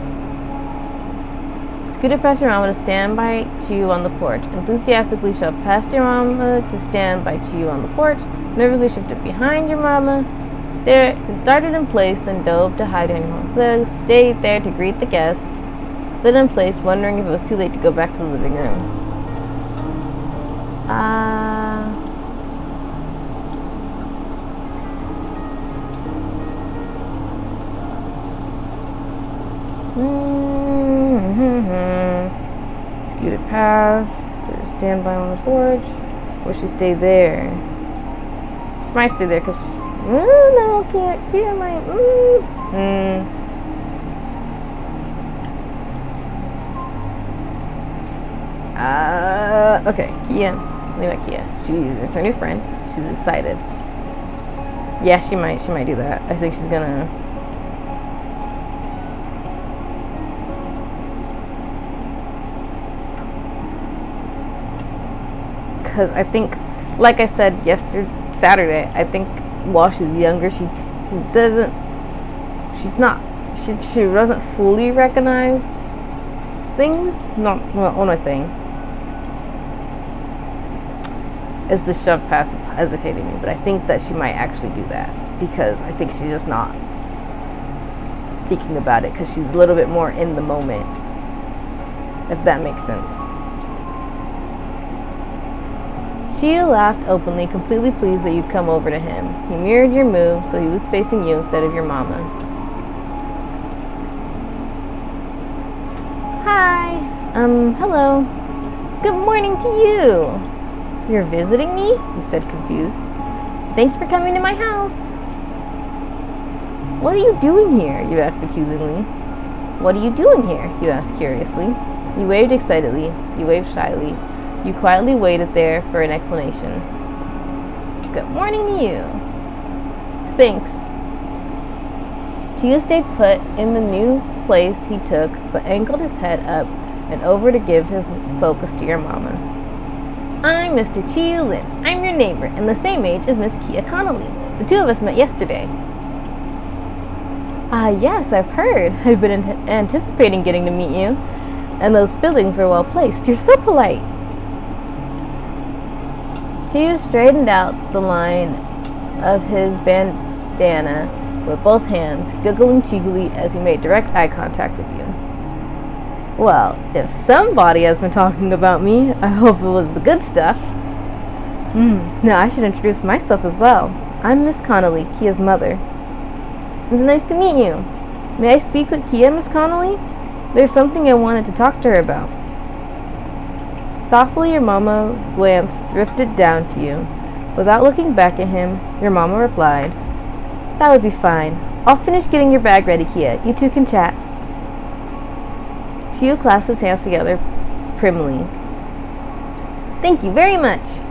scooted past your mama to stand by Chi-Yu on the porch. Enthusiastically shoved past your mama to stand by Chi-Yu on the porch. Nervously shifted behind your mama. Started in place, then dove to hide behind your mom's legs. Stayed there to greet the guest. Stood in place, wondering if it was too late to go back to the living room. Scooted past, stand by on the porch. Will she stay there? She might stay there because no, can't might. Okay, Kia. Leave at Kia. It's her new friend. She's excited. Yeah, she might do that. I think she's gonna. Because I think, like I said Saturday, I think while she's younger, she doesn't fully recognize things. Not what am I saying? It's the shove past that's hesitating me, but I think that she might actually do that because I think she's just not thinking about it because she's a little bit more in the moment, if that makes sense. Chi-Yu laughed openly, completely pleased that you'd come over to him. He mirrored your move, so he was facing you instead of your mama. Hi. Hello. Good morning to you. You're visiting me? He said, confused. Thanks for coming to my house. What are you doing here? You asked accusingly. What are you doing here? You asked curiously. You waved excitedly. You waved shyly. You quietly waited there for an explanation. Good morning to you. Thanks. Chi-Yu stayed put in the new place he took, but angled his head up and over to give his focus to your mama. I'm Mr. Chi-Yu-Lin. I'm your neighbor and the same age as Miss Kia Connelly. The two of us met yesterday. Yes, I've heard. I've been anticipating getting to meet you. And those fillings were well placed. You're so polite. Chi-Yu straightened out the line of his bandana with both hands, giggling cheekily as he made direct eye contact with you. Well, if somebody has been talking about me, I hope it was the good stuff. Now I should introduce myself as well. I'm Miss Connelly, Kia's mother. It's nice to meet you. May I speak with Kia, Miss Connelly? There's something I wanted to talk to her about. Thoughtfully, your mama's glance drifted down to you, Without looking back at him, your mama replied, "That would be fine. I'll finish getting your bag ready, Kia. You two can chat." Chiyu clasped his hands together primly. "Thank you very much."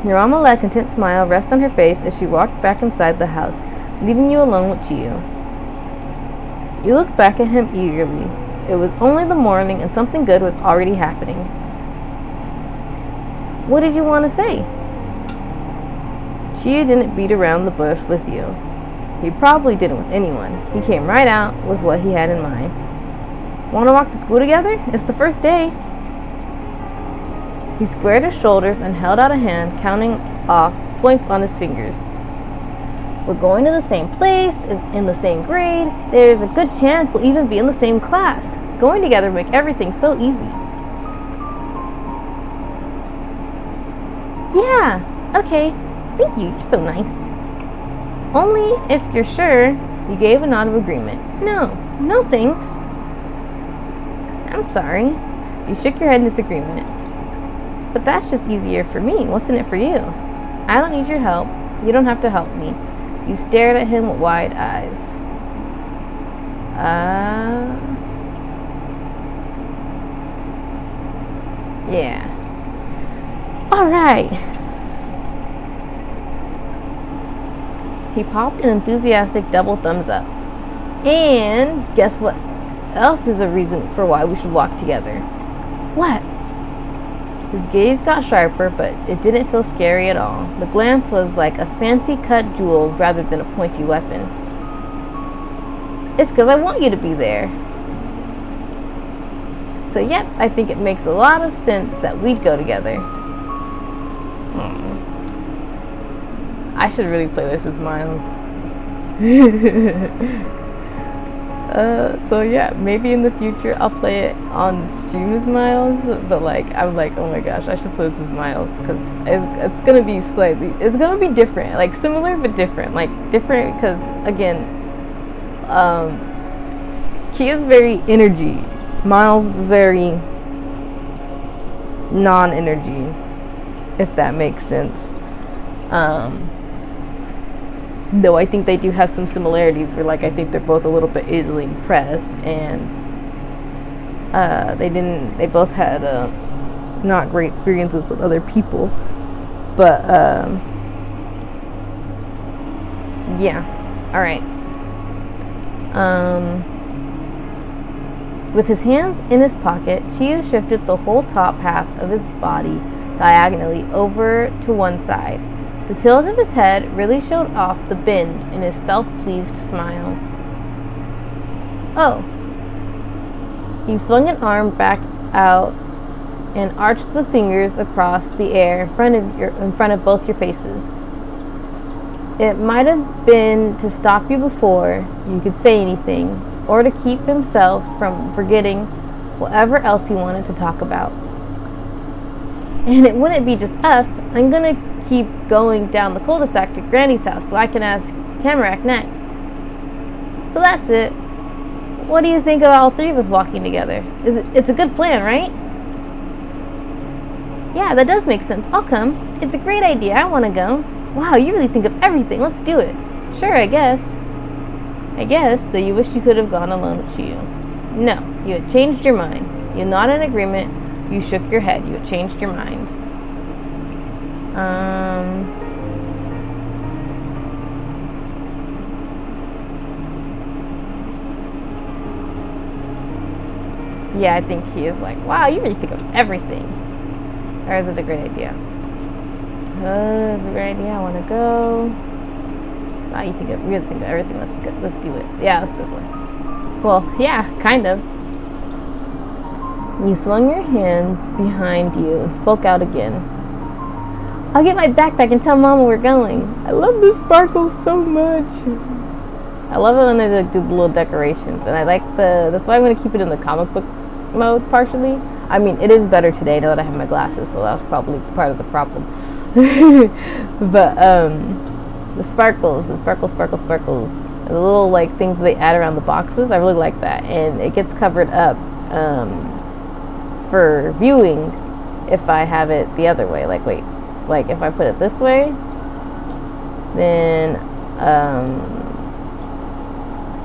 Your mama let a content smile rest on her face as she walked back inside the house, leaving you alone with Chiyu. You looked back at him eagerly. It was only the morning and something good was already happening. "What did you want to say?" Chiyu didn't beat around the bush with you. He probably didn't with anyone. He came right out with what he had in mind. "Want to walk to school together? It's the first day." He squared his shoulders and held out a hand, counting off points on his fingers. "We're going to the same place, in the same grade. There's a good chance we'll even be in the same class. Going together will make everything so easy." "Yeah, okay. Thank you. You're so nice. Only if you're sure." You gave a nod of agreement. No thanks." "I'm sorry." You shook your head in disagreement. "But that's just easier for me. What's in it for you?" "I don't need your help. You don't have to help me." You stared at him with wide eyes. Yeah. Alright. He popped an enthusiastic double thumbs up. "And guess what else is a reason for why we should walk together?" "What?" His gaze got sharper, but it didn't feel scary at all. The glance was like a fancy cut jewel rather than a pointy weapon. "It's because I want you to be there." "So yep, I think it makes a lot of sense that we'd go together." I should really play this as Miles. So yeah, maybe in the future I'll play it on stream as Miles, but I'm like, oh my gosh, I should play this as Miles, because it's gonna be it's gonna be different, like similar but different, different because again, Kia's very energy, Miles very non-energy, if that makes sense. Though I think they do have some similarities where I think they're both a little bit easily impressed, and they both had not great experiences with other people, but yeah. Alright. With his hands in his pocket, Chiyu shifted the whole top half of his body diagonally over to one side. The tilt of his head really showed off the bend in his self-pleased smile. "Oh." He flung an arm back out and arched the fingers across the air in front of both your faces. It might have been to stop you before you could say anything, or to keep himself from forgetting whatever else he wanted to talk about. "And it wouldn't be just us. I'm gonna keep going down the cul-de-sac to Granny's house so I can ask Tamarack next. So that's it. What do you think of all three of us walking together? It's a good plan, right?" "Yeah, that does make sense. I'll come. It's a great idea. I want to go." "Wow, you really think of everything. Let's do it." "Sure, I guess." "I guess that you wish you could have gone alone with Chiyu." "No, you had changed your mind." You nodded in agreement. You shook your head. You had changed your mind. Yeah, I think he is like, wow, you really think of everything. Or is it a great idea? Great idea, I want to go. Wow, you really think of everything. Let's do it. Yeah, let's this way. Well, yeah, kind of. You swung your hands behind you and spoke out again. "I'll get my backpack and tell Mama we're going." I love the sparkles so much. I love it when they do the little decorations, and I like that's why I'm going to keep it in the comic book mode partially. I mean, it is better today now that I have my glasses, so that was probably part of the problem. But the sparkles, the sparkles, the little things they add around the boxes, I really like that, and it gets covered up for viewing if I have it the other way. Wait, Like if I put it this way, then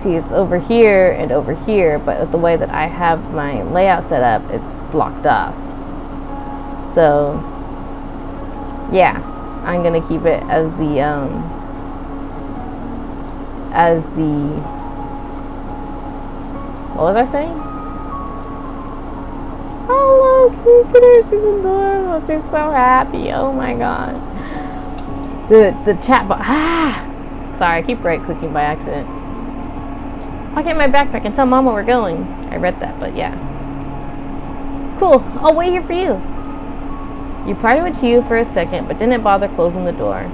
see, it's over here and over here, but with the way that I have my layout set up, it's blocked off. So yeah, I'm gonna keep it as the what was I saying? Oh look at her, she's adorable, she's so happy. Oh my gosh. The chat box. Sorry, I keep right clicking by accident. I'll get my backpack and tell Mama we're going. I read that, but yeah. Cool, I'll wait here for you. You parted with Chiyu for a second, but didn't bother closing the door.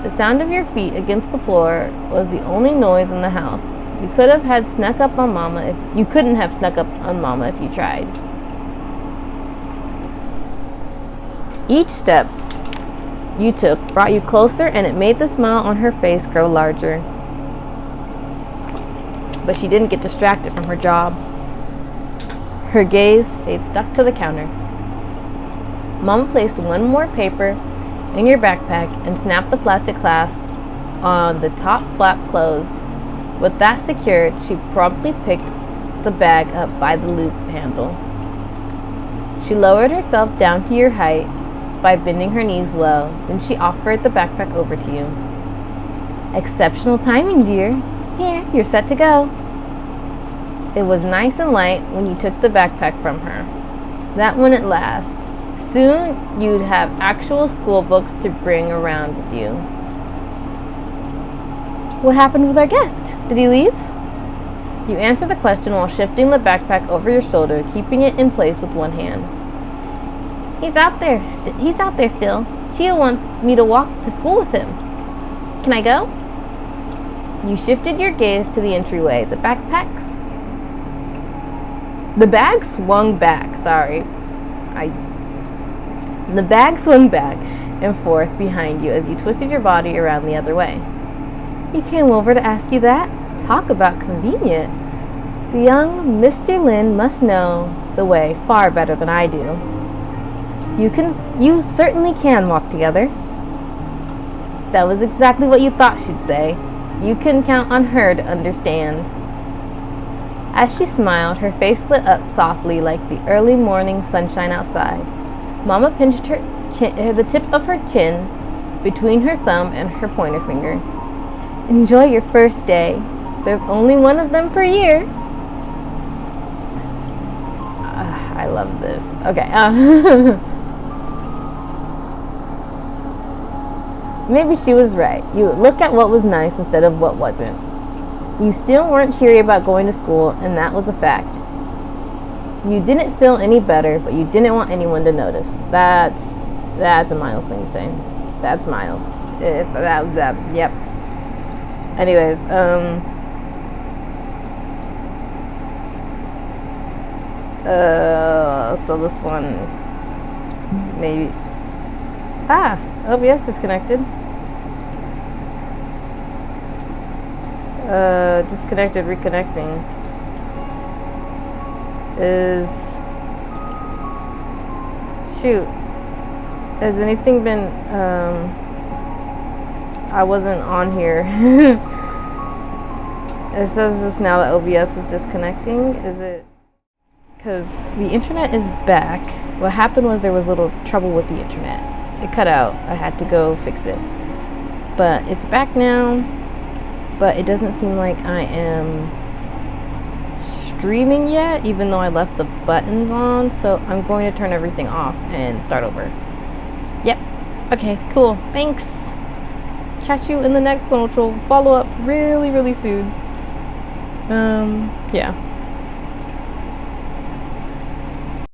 The sound of your feet against the floor was the only noise in the house. You couldn't have snuck up on Mama if you tried. Each step you took brought you closer, and it made the smile on her face grow larger. But she didn't get distracted from her job. Her gaze stayed stuck to the counter. Mama placed one more paper in your backpack and snapped the plastic clasp on the top flap closed. With that secured, she promptly picked the bag up by the loop handle. She lowered herself down to your height by bending her knees low. Then she offered the backpack over to you. Exceptional timing, dear. Here, you're set to go. It was nice and light when you took the backpack from her. That wouldn't last. Soon, you'd have actual school books to bring around with you. What happened with our guest? Did he leave? You answered the question while shifting the backpack over your shoulder, keeping it in place with one hand. He's out there still. Chiyu wants me to walk to school with him. Can I go? You shifted your gaze to the entryway. The bag swung back. The bag swung back and forth behind you as you twisted your body around the other way. He came over to ask you that? Talk about convenient. The young Mr. Lin must know the way far better than I do. You certainly can walk together. That was exactly what you thought she'd say. You can count on her to understand. As she smiled, her face lit up softly like the early morning sunshine outside. Mama pinched the tip of her chin between her thumb and her pointer finger. Enjoy your first day. There's only one of them per year. I love this. Okay. Maybe she was right. You would look at what was nice instead of what wasn't. You still weren't cheery about going to school, and that was a fact. You didn't feel any better, but you didn't want anyone to notice. That's a Miles thing to say. That's Miles. Yep. Anyways, so this one, maybe, OBS disconnected. Disconnected, reconnecting. Shoot. Has anything been, I wasn't on here. It says just now that OBS was disconnecting. Is it? Because the internet is back. What happened was there was a little trouble with the internet. It cut out. I had to go fix it. But it's back now. But it doesn't seem like I am streaming yet, even though I left the buttons on. So I'm going to turn everything off and start over. Yep. Okay, cool. Thanks. Catch you in the next one, which will follow up really, really soon. Yeah.